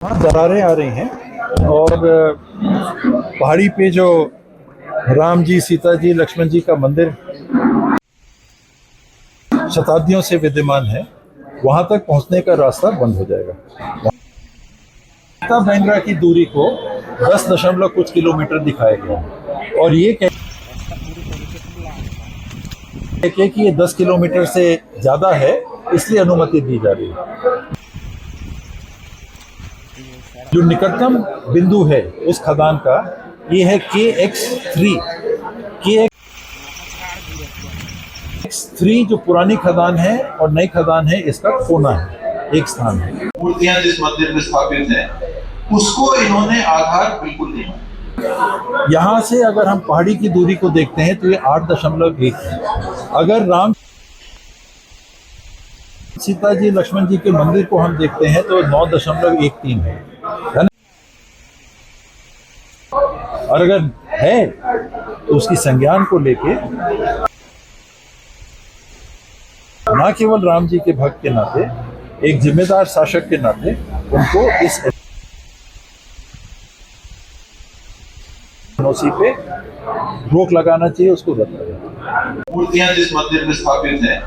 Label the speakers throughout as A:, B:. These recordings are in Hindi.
A: हाँ, दरारें आ रही हैं और पहाड़ी पे जो राम जी, सीता जी, लक्ष्मण जी का मंदिर शताब्दियों से विद्यमान है, वहां तक पहुंचने का रास्ता बंद हो जाएगा। सीता बैंगरा की दूरी को 10 दशमलव कुछ किलोमीटर दिखाया गया है और ये कह के कि ये 10 किलोमीटर से ज्यादा है, इसलिए अनुमति दी जा रही है। जो निकटतम बिंदु है उस खदान का, ये है KX3। KX3 जो पुरानी खदान है और नई खदान है, इसका कोना है, एक स्थान है।
B: मूर्तियां जिस मंदिर में स्थापित हैं, उसको इन्होंने आधार बिल्कुल नहीं माना।
A: यहाँ से अगर हम पहाड़ी की दूरी को देखते हैं तो ये 8.1 है। अगर राम सीता जी, लक्ष्मण जी के मंदिर को हम देखते हैं तो 9.13 है ना? और अगर है तो उसकी संज्ञान को लेके न केवल राम जी के भक्त के नाते, एक जिम्मेदार शासक के नाते उनको इस एनओसी पे रोक लगाना चाहिए, उसको रद्द करना।
B: मूर्तियां जिस मंदिर में स्थापित हैं,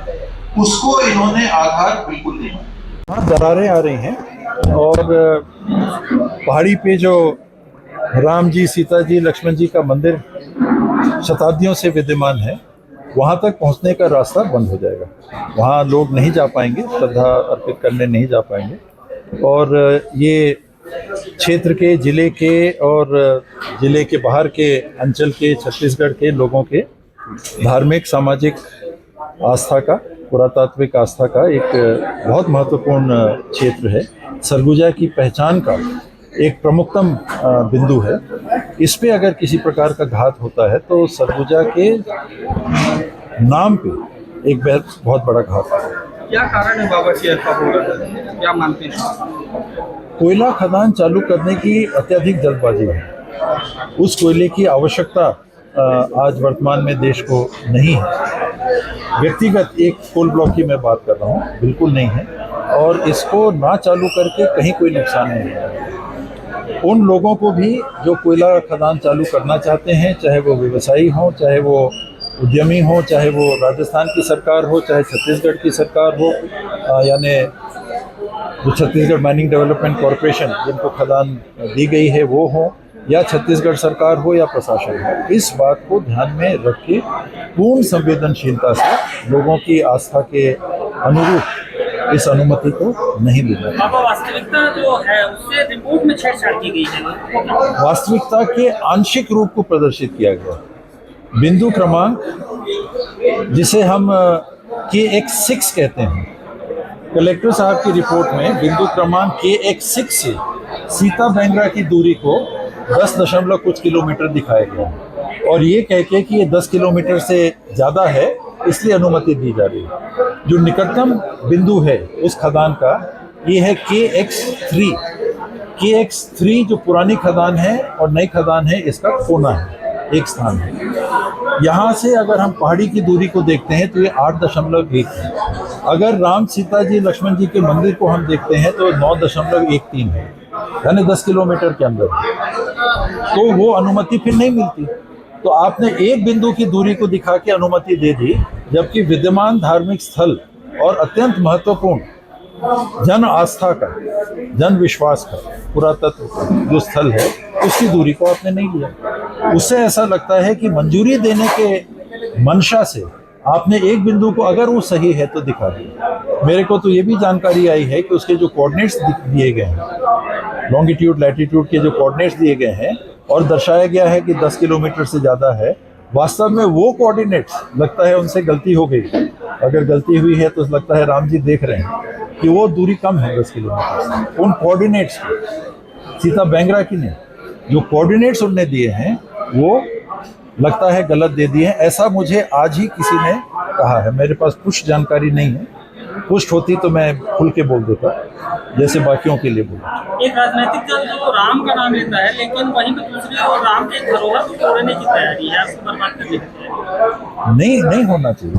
B: उसको इन्होंने आधार बिल्कुल नहीं माना।
A: हाँ, दरारें आ रही हैं और पहाड़ी पे जो राम जी, सीता जी, लक्ष्मण जी का मंदिर शताब्दियों से विद्यमान है, वहां तक पहुंचने का रास्ता बंद हो जाएगा। वहां लोग नहीं जा पाएंगे, श्रद्धा अर्पित करने नहीं जा पाएंगे। और ये क्षेत्र के, जिले के और जिले के बाहर के अंचल के, छत्तीसगढ़ के लोगों के धार्मिक, सामाजिक आस्था का, पुरातात्विक आस्था का एक बहुत महत्वपूर्ण क्षेत्र है। सरगुजा की पहचान का एक प्रमुखतम बिंदु है। इस पे अगर किसी प्रकार का घात होता है तो सरगुजा के नाम पे एक बहुत बड़ा घात है।
C: क्या कारण है बाबा जी ऐसा हो रहा है, क्या मानते हैं?
A: कोयला खदान चालू करने की अत्यधिक जल्दबाजी है। उस कोयले की आवश्यकता आज वर्तमान में देश को नहीं है। व्यक्तिगत एक कोल ब्लॉक की मैं बात कर रहा हूँ, बिल्कुल नहीं है। और इसको ना चालू करके कहीं कोई नुकसान नहीं है। उन लोगों को भी जो कोयला खदान चालू करना चाहते हैं, चाहे वो व्यवसायी हों, चाहे वो उद्यमी हो, चाहे वो राजस्थान की सरकार हो, चाहे छत्तीसगढ़ की सरकार हो, यानी जो छत्तीसगढ़ माइनिंग डेवलपमेंट कॉरपोरेशन जिनको खदान दी गई है वो हो, या छत्तीसगढ़ सरकार हो या प्रशासन हो, इस बात को ध्यान में रख के पूर्ण संवेदनशीलता से लोगों की आस्था के अनुरूप इस अनुमति को नहीं देना।
C: बाबा, वास्तविकता जो है उससे रिपोर्ट में छेड़छाड़ की गई है।
A: वास्तविकता के आंशिक रूप को प्रदर्शित किया गया। बिंदु क्रमांक जिसे हम KX6 कहते हैं, कलेक्टर साहब की रिपोर्ट में बिंदु क्रमांक KX6 से सीता बैंगरा की दूरी को 10 दशमलव कुछ किलोमीटर दिखाया गया है और ये कह के कि ये 10 किलोमीटर से ज़्यादा है, इसलिए अनुमति दी जा रही है। जो निकटतम बिंदु है उस खदान का, ये है KX3। KX3 जो पुरानी खदान है और नई खदान है, इसका कोना है, एक स्थान है। यहाँ से अगर हम पहाड़ी की दूरी को देखते हैं तो ये 8.1 है। अगर राम, सीता जी, लक्ष्मण जी के मंदिर को हम देखते हैं तो 9.13 है, यानी 10 किलोमीटर के अंदर। तो वो अनुमति फिर नहीं मिलती। तो आपने एक बिंदु की दूरी को दिखा के अनुमति दे दी, जबकि विद्यमान धार्मिक स्थल और अत्यंत महत्वपूर्ण जन आस्था का, जन विश्वास का, पुरातत्व का जो स्थल है, उसकी दूरी को आपने नहीं लिया। उससे ऐसा लगता है कि मंजूरी देने के मंशा से आपने एक बिंदु को, अगर वो सही है तो दिखा दिया। मेरे को तो ये भी जानकारी आई है कि उसके जो कोऑर्डिनेट्स दिए गए हैं, लॉन्गिट्यूड लैटिट्यूड के जो कोऑर्डिनेट्स दिए गए हैं और दर्शाया गया है कि 10 किलोमीटर से ज़्यादा है, वास्तव में वो कोऑर्डिनेट्स लगता है उनसे गलती हो गई। अगर गलती हुई है तो लगता है राम जी देख रहे हैं कि वो दूरी कम है 10 किलोमीटर। उन कोऑर्डिनेट्स को, सीता बैंगरा की नहीं, जो कोऑर्डिनेट्स उनने दिए हैं वो लगता है गलत दे दिए हैं। ऐसा मुझे आज ही किसी ने कहा है, मेरे पास पुष्ट जानकारी नहीं है। पुष्ट होती तो मैं खुल के बोल देता, जैसे बाकियों के लिए बोला।
C: एक राजनीतिक दल जो राम का नाम लेता है, लेकिन वहीं पर दूसरी ओर राम के धरोहर को तोड़ने की तैयारी है, उसको बर्बाद करने की तैयारी।
A: नहीं होना चाहिए।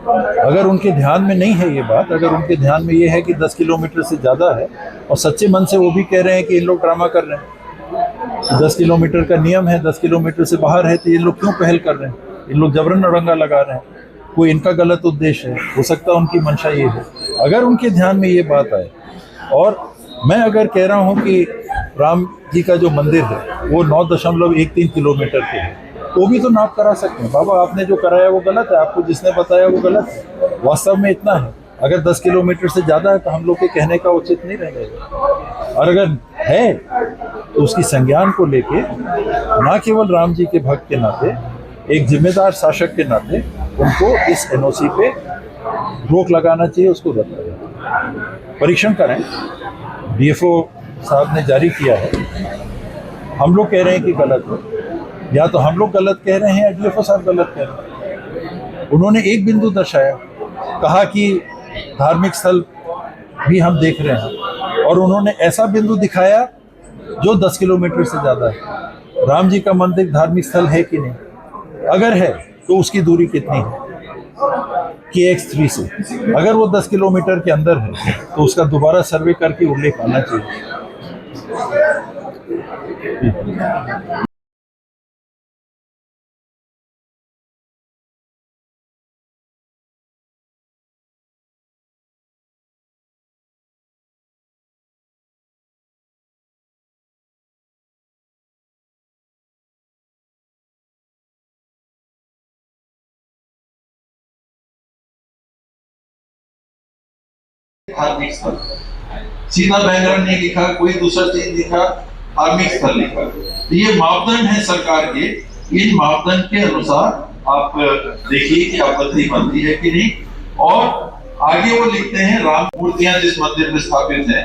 A: अगर उनके ध्यान में नहीं है ये बात, अगर उनके ध्यान में ये है कि 10 किलोमीटर से ज़्यादा है और सच्चे मन से वो भी कह रहे हैं कि इन लोग ड्रामा कर रहे हैं, तो 10 किलोमीटर का नियम है, 10 किलोमीटर से बाहर है, तो ये लोग क्यों पहल कर रहे हैं? इन लोग जबरन अड़ंगा लगा रहे हैं, कोई इनका गलत उद्देश्य है, हो सकता है उनकी मंशा ये है। अगर उनके ध्यान में ये बात आए, और मैं अगर कह रहा हूँ कि राम जी का जो मंदिर है वो 9.13 किलोमीटर के है, वो भी तो नाप करा सकते हैं। बाबा आपने जो कराया वो गलत है, आपको जिसने बताया वो गलत है, वास्तव में इतना है। अगर 10 किलोमीटर से ज़्यादा है तो हम लोग के कहने का उचित नहीं रहेगा, और अगर है तो उसकी संज्ञान को लेके ना केवल राम जी के भक्त के नाते, एक जिम्मेदार शासक के नाते उनको इस एनओसी पे रोक लगाना चाहिए, उसको रद्द करना। परीक्षण करें, डीएफओ साहब ने जारी किया है, हम लोग कह रहे हैं कि गलत है, या तो हम लोग गलत कह रहे हैं या डीएफओ साहब गलत कह रहे हैं। उन्होंने एक बिंदु दर्शाया, कहा कि धार्मिक स्थल भी हम देख रहे हैं, और उन्होंने ऐसा बिंदु दिखाया जो 10 किलोमीटर से ज़्यादा है। राम जी का मंदिर धार्मिक स्थल है कि नहीं? अगर है तो उसकी दूरी कितनी है KX3 से? अगर वो 10 किलोमीटर के अंदर है तो उसका दोबारा सर्वे करके उल्लेख आना चाहिए।
B: धार्मिक स्थल सीधा बैकग्राउंड नहीं लिखा, कोई दूसरा चीज लिखा, धार्मिक स्थल लिखा। तो ये मापदंड है सरकार के, इन मापदंड के अनुसार आप देखिए कि आपत्ति बनती है कि नहीं। और आगे वो लिखते हैं राम मूर्तियां जिस मंदिर में स्थापित हैं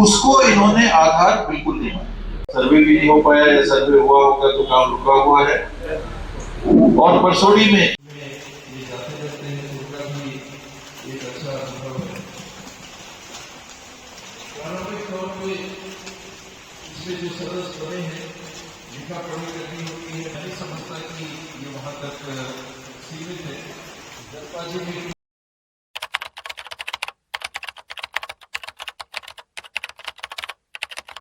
B: उसको इन्होंने आधार बिल्कुल नहीं माना। सर्वे भी नहीं हो पाया, या सर्वे हुआ होगा तो काम रुका हुआ है। और परसोड़ी में इसमें जो सदस्य बने हैं, लिखा पढ़ी करनी होती है, नहीं समझता कि ये वहां तक सीमित है।